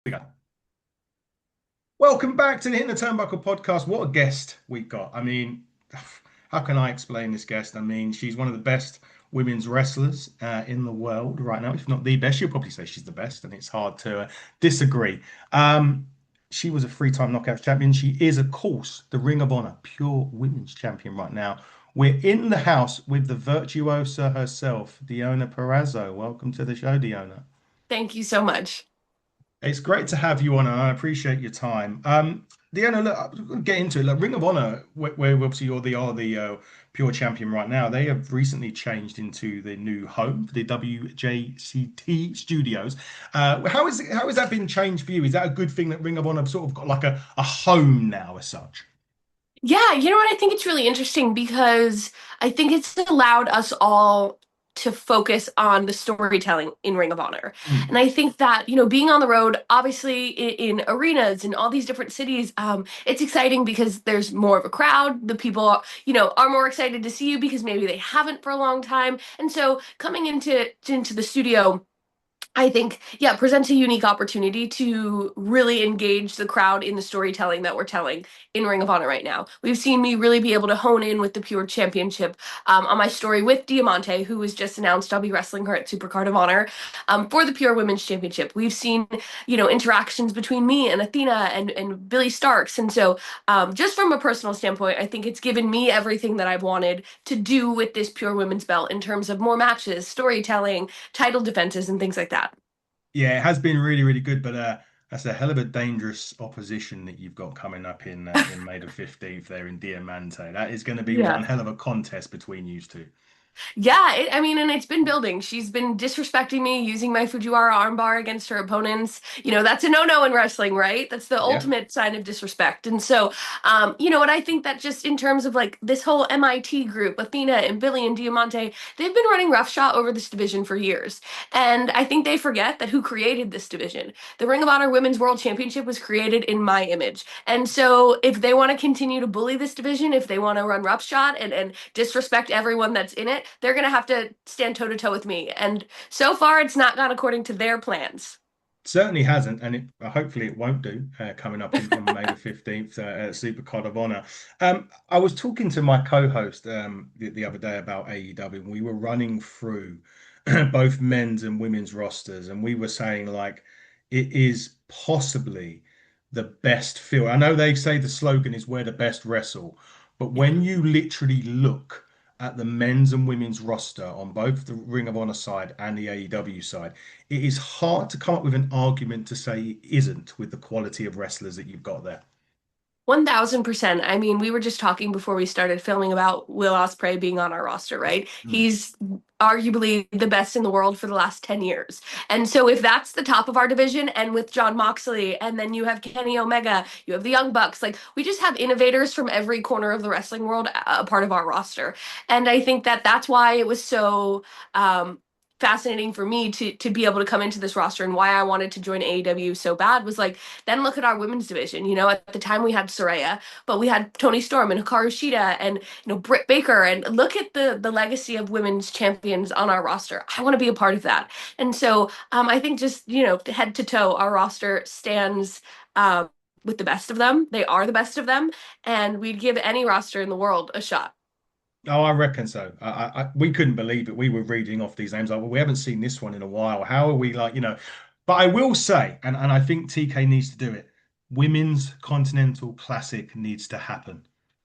We go. Welcome back to the Hitting the Turnbuckle podcast. What a guest we've got. How can I explain this guest? She's one of the best women's wrestlers in the world right now, if not the best. She'll probably say she's the best, and it's hard to disagree. Um, she was a three-time knockout champion. She is, of course, the Ring of Honor Pure Women's Champion right now. We're in the house with the Virtuosa herself, Deonna Purrazzo. Welcome to the show, Deonna. Thank you so much. It's great to have you on, and I appreciate your time. Deanna, look, I'm gonna get into it. Like Ring of Honor, where obviously you're the pure champion right now, they have recently changed into the new home, the WJCT studios. How has that been changed for you? Is that a good thing that Ring of Honor sort of got like a home now as such? Yeah, you know what? I think it's really interesting because I think it's allowed us all to focus on the storytelling in Ring of Honor. Mm. And I think that, being on the road, obviously in arenas in all these different cities, it's exciting because there's more of a crowd. The people, are more excited to see you because maybe they haven't for a long time. And so coming into the studio, I think, yeah, presents a unique opportunity to really engage the crowd in the storytelling that we're telling in Ring of Honor right now. We've seen me really be able to hone in with the Pure Championship on my story with Diamante, who was just announced. I'll be wrestling her at Supercard of Honor for the Pure Women's Championship. We've seen, interactions between me and Athena and Billy Starks. And so, just from a personal standpoint, I think it's given me everything that I've wanted to do with this Pure Women's belt in terms of more matches, storytelling, title defenses, and things like that. Yeah, it has been really, really good, but that's a hell of a dangerous opposition that you've got coming up in May the 15th there in Diamante. That is going to be one Yeah. hell of a contest between you two. Yeah, I mean, and it's been building. She's been disrespecting me, using my Fujiwara armbar against her opponents. That's a no-no in wrestling, right? That's the Yeah. ultimate sign of disrespect. And so, and I think that just in terms of like this whole MIT group, Athena and Billy and Diamante, they've been running roughshod over this division for years. And I think they forget that who created this division. The Ring of Honor Women's World Championship was created in my image. And so if they want to continue to bully this division, if they want to run roughshod and disrespect everyone that's in it, they're going to have to stand toe to toe with me. And so far, it's not gone according to their plans. Certainly hasn't, and hopefully it won't do coming up on May the 15th at Super Card of Honor. I was talking to my co-host the other day about AEW, and we were running through both men's and women's rosters, and we were saying like it is possibly the best feel. I know they say the slogan is where the best wrestle, but Yeah. when you literally look at the men's and women's roster on both the Ring of Honor side and the AEW side, it is hard to come up with an argument to say it isn't with the quality of wrestlers that you've got there. 1000%. I mean, we were just talking before we started filming about Will Ospreay being on our roster, right? Mm. He's arguably the best in the world for the last 10 years. And so if that's the top of our division and with John Moxley and then you have Kenny Omega, you have the Young Bucks, like we just have innovators from every corner of the wrestling world a part of our roster. And I think that that's why it was so fascinating for me to be able to come into this roster, and why I wanted to join AEW so bad was like, then look at our women's division. At the time we had Soraya, but we had Tony Storm and Hikaru Shida and Britt Baker, and look at the legacy of women's champions on our roster. I want to be a part of that. And so I think just head to toe, our roster stands with the best of them. They are the best of them, and we'd give any roster in the world a shot. Oh, I reckon so. We couldn't believe it. We were reading off these names like, well, we haven't seen this one in a while. How are we like? But I will say, and I think TK needs to do it. Women's Continental Classic needs to happen.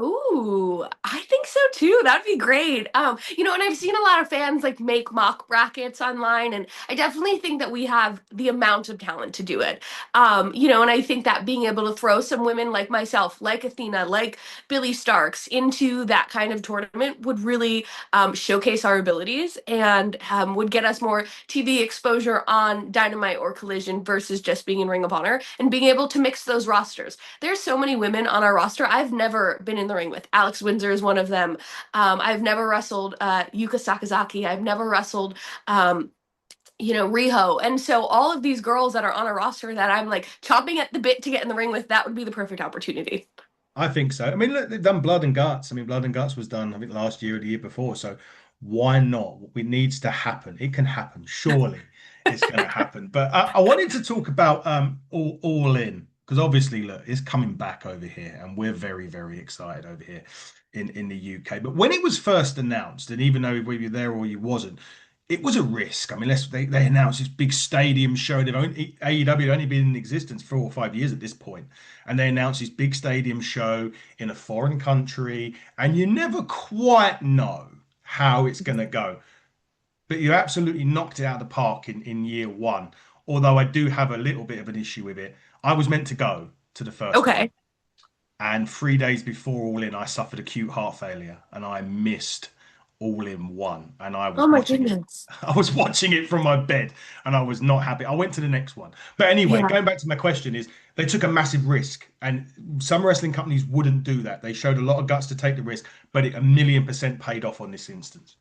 Ooh, I think so too. That'd be great. And I've seen a lot of fans like make mock brackets online, and I definitely think that we have the amount of talent to do it. And I think that being able to throw some women like myself, like Athena, like Billy Starks into that kind of tournament would really showcase our abilities and would get us more TV exposure on Dynamite or Collision versus just being in Ring of Honor and being able to mix those rosters. There's so many women on our roster I've never been in the ring with. Alex Windsor is one of them. I've never wrestled Yuka Sakazaki. I've never wrestled Riho. And so all of these girls that are on a roster that I'm like chomping at the bit to get in the ring with, that would be the perfect opportunity. I think so. I mean, look, they've done Blood and Guts. I mean, Blood and Guts was done, I think, last year or the year before. So why not? It needs to happen. It can happen, surely. It's going to happen. But I wanted to talk about all in because obviously, look, it's coming back over here, and we're very, very excited over here in the UK. But when it was first announced, and even though whether you're there or you wasn't, it was a risk. I mean, they announced this big stadium show. AEW had only been in existence 4 or 5 years at this point, and they announced this big stadium show in a foreign country, and you never quite know how it's going to go. But you absolutely knocked it out of the park in year one. Although I do have a little bit of an issue with it. I was meant to go to the first one, Okay. and 3 days before All In, I suffered acute heart failure, and I missed All In one, and I Oh was my watching it. goodness. I was watching it from my bed, and I was not happy. I went to the next one, but anyway, Yeah. going back to my question is, they took a massive risk, and some wrestling companies wouldn't do that. They showed a lot of guts to take the risk, but it 1,000,000% paid off on this instance.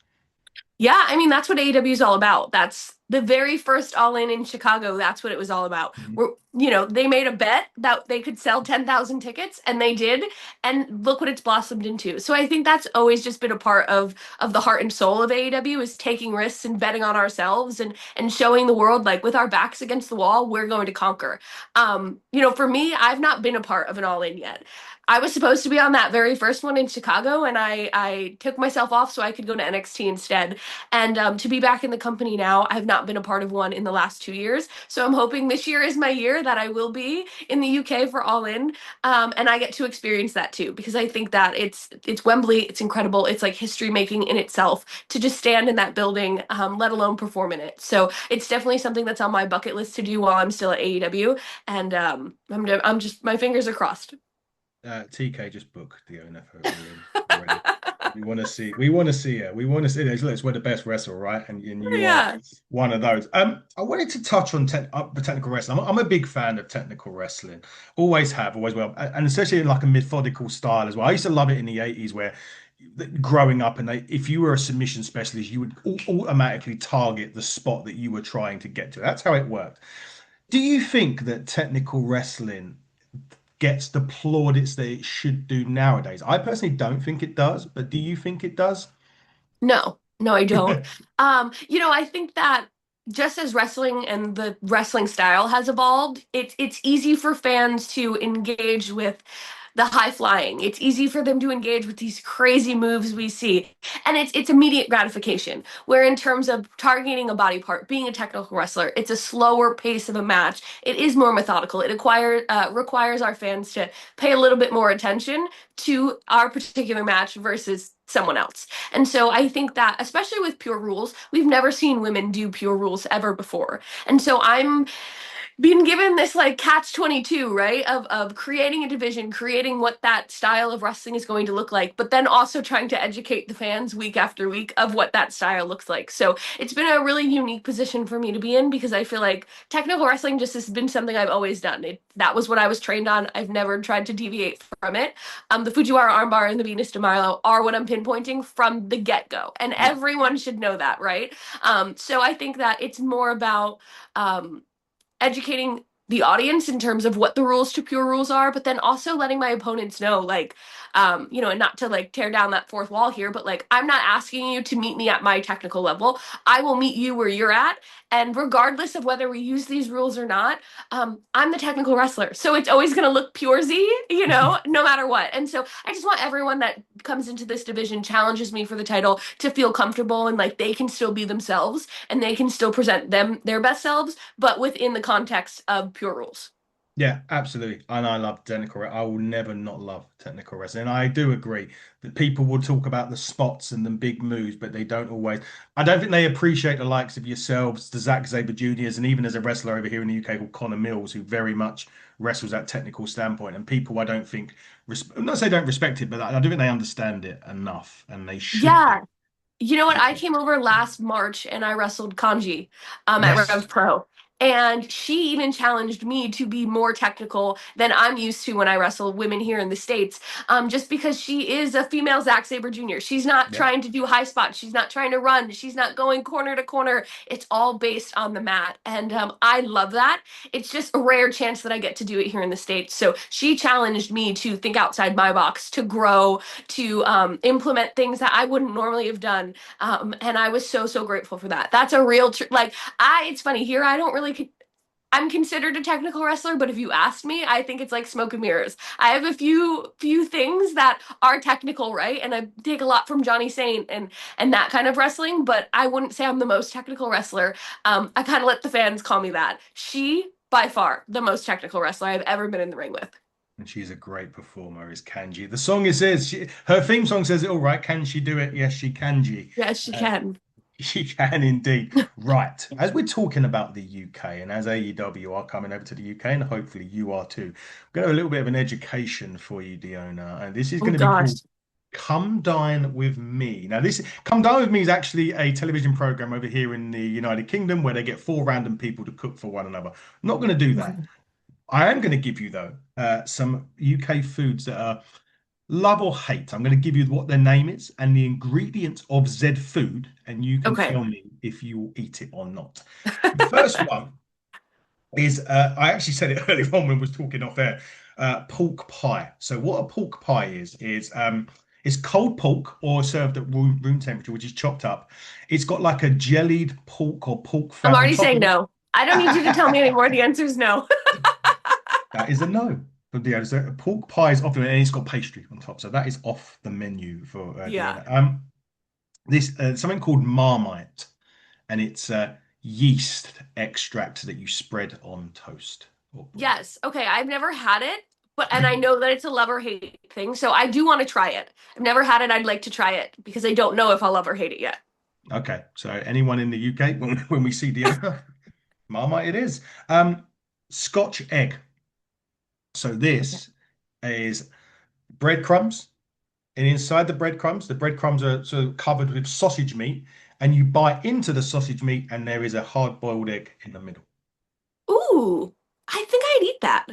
Yeah, I mean that's what AEW is all about. That's the very first All In Chicago. That's what it was all about. Mhm. Where they made a bet that they could sell 10,000 tickets, and they did, and look what it's blossomed into. So I think that's always just been a part of the heart and soul of AEW is taking risks and betting on ourselves and showing the world like with our backs against the wall, we're going to conquer. For me, I've not been a part of an All In yet. I was supposed to be on that very first one in Chicago, and I took myself off so I could go to NXT instead. And to be back in the company now, I have not been a part of one in the last 2 years. So I'm hoping this year is my year that I will be in the UK for All In, and I get to experience that too because I think that it's Wembley, it's incredible, it's like history making in itself to just stand in that building, let alone perform in it. So it's definitely something that's on my bucket list to do while I'm still at AEW, and I'm just my fingers are crossed. TK just booked Deonna for All In already. We want to see. We want to see her. We want to see. Look, it's we're the best wrestler, right? And you are Yeah. one of those. I wanted to touch on the technical wrestling. I'm a big fan of technical wrestling. Always have, always will, and especially in like a methodical style as well. I used to love it in the '80s where growing up, and if you were a submission specialist, you would automatically target the spot that you were trying to get to. That's how it worked. Do you think that technical wrestling gets the plaudits that it should do nowadays? I personally don't think it does, but do you think it does? No, no, I don't. I think that just as wrestling and the wrestling style has evolved, it's easy for fans to engage with the high flying. It's easy for them to engage with these crazy moves we see. And it's immediate gratification. Where in terms of targeting a body part, being a technical wrestler, it's a slower pace of a match. It is more methodical. It requires our fans to pay a little bit more attention to our particular match versus someone else. And so I think that especially with pure rules, we've never seen women do pure rules ever before. And so I'm being given this like catch 22, right, of creating a division, creating what that style of wrestling is going to look like, but then also trying to educate the fans week after week of what that style looks like. So it's been a really unique position for me to be in because I feel like technical wrestling just has been something I've always done. That was what I was trained on. I've never tried to deviate from it. The Fujiwara armbar and the Venus de Milo are what I'm pinpointing from the get-go, and Yeah. everyone should know that, right? So I think that it's more about um, educating the audience in terms of what the rules to pure rules are, but then also letting my opponents know, like, and not to like tear down that fourth wall here, but like, I'm not asking you to meet me at my technical level. I will meet you where you're at. And regardless of whether we use these rules or not, I'm the technical wrestler. So it's always going to look pure Z, no matter what. And so I just want everyone that comes into this division, challenges me for the title, to feel comfortable and like they can still be themselves and they can still present their best selves but within the context of pure rules. Yeah, absolutely. And I love technical. I will never not love technical wrestling. And I do agree that people will talk about the spots and the big moves, but they don't always. I don't think they appreciate the likes of yourselves, the Zack Sabre Juniors, and even as a wrestler over here in the UK called Connor Mills, who very much wrestles at technical standpoint. And people I don't think, not say don't respect it, but I don't think they understand it enough, and they should do. Yeah. You know what? I came over last March and I wrestled Kanji at Yes. Rev Pro. And she even challenged me to be more technical than I'm used to when I wrestle women here in the States. Just because she is a female Zack Sabre Jr. She's not Yeah. trying to do high spots. She's not trying to run. She's not going corner to corner. It's all based on the mat. And I love that. It's just a rare chance that I get to do it here in the States. So she challenged me to think outside my box, to grow, to implement things that I wouldn't normally have done. And I was so, so grateful for that. That's a real, like, it's funny here. I don't really, I'm considered a technical wrestler, but if you ask me, I think it's like smoke and mirrors. I have a few things that are technical, right? And I take a lot from Johnny Saint and that kind of wrestling, but I wouldn't say I'm the most technical wrestler. I kind of let the fans call me that. She, by far, the most technical wrestler I've ever been in the ring with. And she's a great performer, is Kanji. The song it says her theme song says it all right. Can she do it? Yes, she can. G. Yes, she Uh, can. she can indeed. Right. As we're talking about the UK and as AEW are coming over to the UK, and hopefully you are too, I'm going to have a little bit of an education for you, Deonna. And this is Oh going to be gosh. called Come Dine with Me. Now, this Come Dine with Me is actually a television program over here in the United Kingdom where they get four random people to cook for one another. I'm not going to do that. I am going to give you, though, some UK foods that are love or hate. I'm going to give you what their name is and the ingredients of Z food, and you can Okay. tell me if you will eat it or not. The first one is I actually said it earlier on when we was talking off air. Pork pie. So what a pork pie is it's cold pork or served at room temperature, which is chopped up. It's got like a jellied pork or pork I'm fat on already top saying of it. no. I don't need you to tell me anymore. The answer is no. That is a no. But yeah, so pork pie is off the menu, and it's got pastry on top, so that is off the menu for Yeah. Deanna. This something called Marmite, and it's yeast extract that you spread on toast or bread. Yes. Okay. I've never had it, but and I know that it's a love or hate thing, so I do want to try it. I've never had it. I'd like to try it because I don't know if I'll love or hate it yet. Okay, so anyone in the UK, when we see Deanna, Marmite it is. Scotch egg. So Okay. this is breadcrumbs. And inside the breadcrumbs are sort of covered with sausage meat, and you bite into the sausage meat, and there is a hard-boiled egg in the middle. Ooh, I think I'd eat that.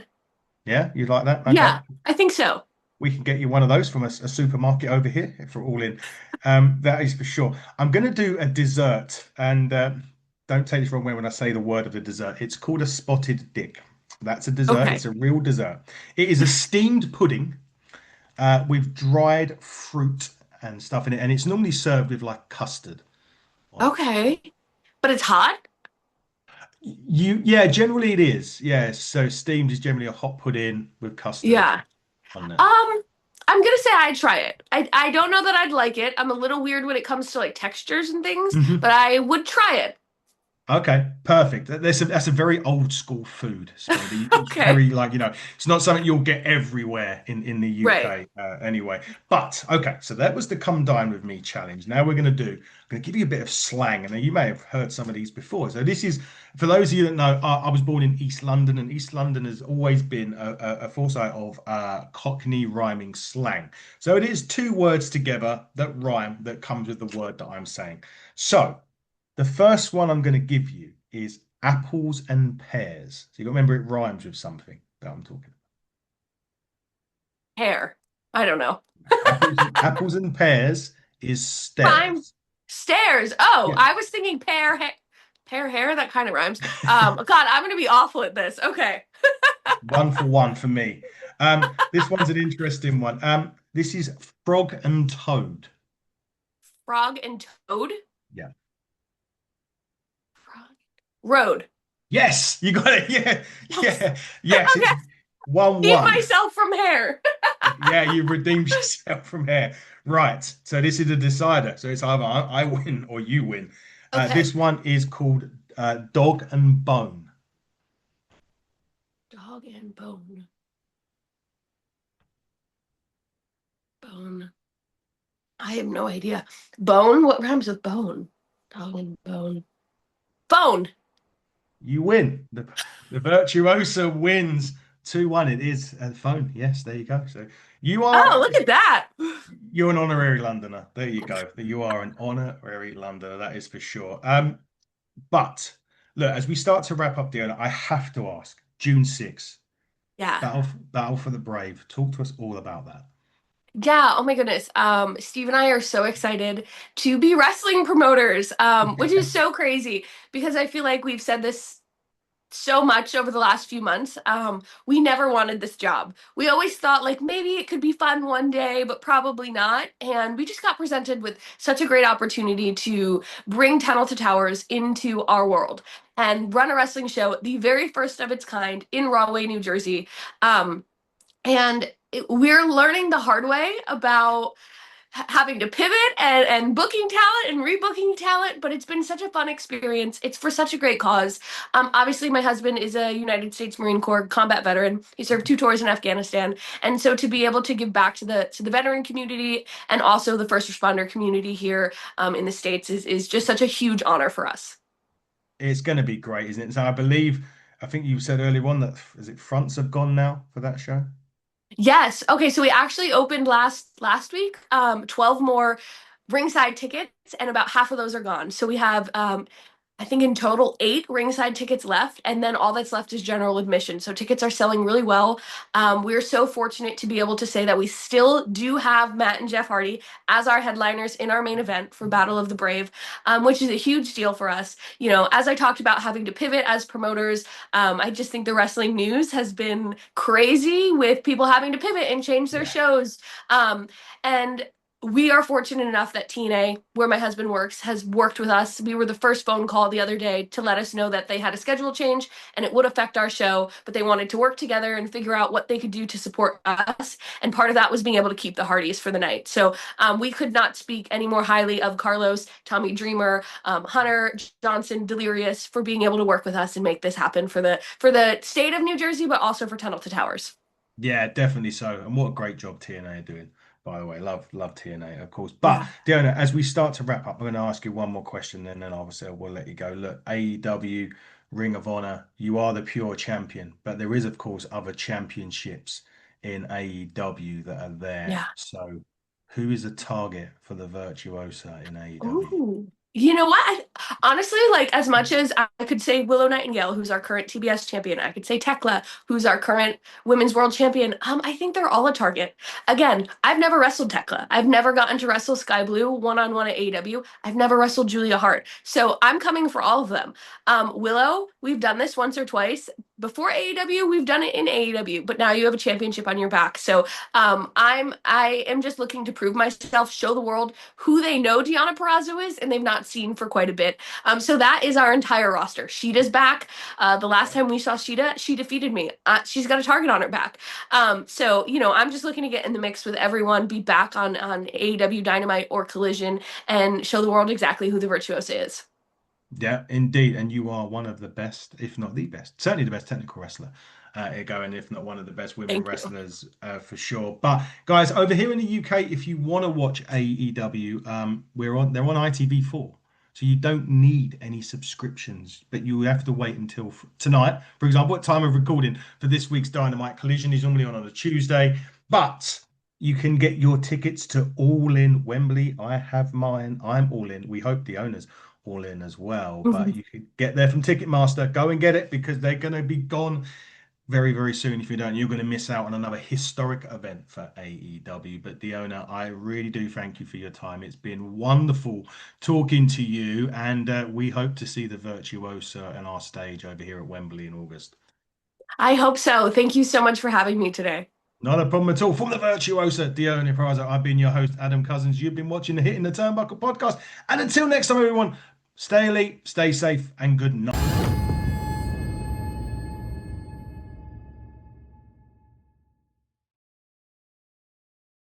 Yeah, you like that? Okay, Yeah, I think so. we can get you one of those from a supermarket over here if we're all in. That is for sure. I'm going to do a dessert, and don't take this wrong way when I say the word of the dessert. It's called a spotted dick. That's a dessert. Okay. It's a real dessert. It is a steamed pudding with dried fruit and stuff in it, and it's normally served with like custard on it. Okay. But it's hot? Yeah, generally it is. Yeah, so steamed is generally a hot pudding with custard Yeah. on it. Um, I'm gonna say I'd try it. I don't know that I'd like it. I'm a little weird when it comes to like textures and things, Mhm. but I would try it. Okay, perfect. That's a very old school food, Speedy. It's Okay. very like, it's not something you'll get everywhere in the Right. UK anyway. But okay, so that was the come dine with me challenge. Now I'm going to give you a bit of slang, and you may have heard some of these before. So this is for those of you that know, I was born in East London, and East London has always been a foresight of Cockney rhyming slang. So it is two words together that rhyme that comes with the word that I'm saying. So. The first one I'm going to give you is apples and pears. So you got to remember it rhymes with something that I'm talking Hair. I don't know. about. Apples and pears is Rhyme. stairs. Stairs. Oh, Yeah, I was thinking pear hair. That kind of rhymes. God, I'm gonna be awful at this. Okay. one for one for me. This one's an interesting one. This is frog and toad. Frog and toad. Yeah. Frog. Road. Yes, you got it. Yeah, Yes. yeah, yes. It's Okay. one Keep one. myself from hair. Yeah, you redeemed yourself from here. Right. So this is a decider. So it's either I win or you win. Okay. This one is called Dog and Bone. Dog and bone. Bone. I have no idea. Bone? What rhymes with bone? Dog and bone. Phone. You win. The Virtuosa wins 2-1. It is a phone. Yes, there you go. So you Oh, are look at that. you're an honorary Londoner. There you go. You are an honorary Londoner. That is for sure. But Look, as we start to wrap up, Deonna, I have to ask, June 6th, Yeah. Battle for the Brave. Talk to us all about that. Yeah, oh my goodness. Steve and I are so excited to be wrestling promoters, which is so crazy because I feel like we've said this so much over the last few months. We never wanted this job. We always thought like maybe it could be fun one day, but probably not. And we just got presented with such a great opportunity to bring Tunnel to Towers into our world and run a wrestling show, the very first of its kind in Rahway, New Jersey. We're learning the hard way about having to pivot and booking talent and rebooking talent, but it's been such a fun experience. It's for such a great cause. Obviously, my husband is a United States Marine Corps combat veteran. He served 2 tours in Afghanistan, and so to be able to give back to the veteran community and also the first responder community here in the States is just such a huge honor for us. It's going to be great, isn't it? So I think you said earlier on that, is it fronts have gone now for that show? Yes. Okay, so we actually opened last week, 12 more ringside tickets, and about half of those are gone. So we have I think in total 8 ringside tickets left, and then all that's left is general admission. So tickets are selling really well. We're so fortunate to be able to say that we still do have Matt and Jeff Hardy as our headliners in our main event for Battle of the Brave, which is a huge deal for us. You know, as I talked about having to pivot as promoters, I just think the wrestling news has been crazy with people having to pivot and change their Yeah. shows. And we are fortunate enough that TNA, where my husband works, has worked with us. We were the first phone call the other day to let us know that they had a schedule change and it would affect our show, but they wanted to work together and figure out what they could do to support us. And part of that was being able to keep the Hardys for the night. So we could not speak any more highly of Carlos, Tommy Dreamer, Hunter Johnson, Delirious for being able to work with us and make this happen for the state of New Jersey, but also for Tunnel to Towers. Yeah, definitely so. And what a great job TNA are doing, by the way. Love TNA, of course. But Yeah. Deonna, as we start to wrap up, I'm going to ask you one more question, and then obviously we'll let you go. Look, AEW, Ring of Honor, you are the pure champion, but there is, of course, other championships in AEW that are there. Yeah. So, who is a target for the Virtuosa in AEW? Ooh. You know what? Honestly, like as much as I could say Willow Nightingale, who's our current TBS champion, I could say Tekla, who's our current women's world champion. I think they're all a target. Again, I've never wrestled Tekla. I've never gotten to wrestle Sky Blue one-on-one at AEW. I've never wrestled Julia Hart. So I'm coming for all of them. Willow, we've done this once or twice. Before AEW, we've done it in AEW, but now you have a championship on your back. So I am just looking to prove myself, show the world who they know Deonna Purrazzo is, and they've not seen for quite a bit. So that is our entire roster. Sheeta's back. The last time we saw Sheeta, she defeated me. She's got a target on her back. So you know, I'm just looking to get in the mix with everyone, be back on AEW Dynamite or Collision, and show the world exactly who the Virtuosa is. Yeah, indeed. And you are one of the best, if not the best, certainly the best technical wrestler going, if not one of the best women Thank you. wrestlers for sure. But guys, over here in the UK, if you want to watch AEW, they're on ITV4. So you don't need any subscriptions, but you have to wait until tonight. For example, at time of recording for this week's Dynamite Collision is normally on a Tuesday, but you can get your tickets to All In Wembley. I have mine. I'm all in. We hope the owners all in as well. But you could get there from Ticketmaster. Go and get it because they're going to be gone very, very soon. If you don't, you're going to miss out on another historic event for AEW. But Deonna, I really do thank you for your time. It's been wonderful talking to you, and we hope to see the Virtuosa on our stage over here at Wembley in August. I hope so. Thank you so much for having me today. Not a problem at all. From the Virtuosa, Deonna Purrazzo, I've been your host, Adam Cousins. You've been watching the Hitting the Turnbuckle podcast. And until next time, everyone, stay elite, stay safe, and good night.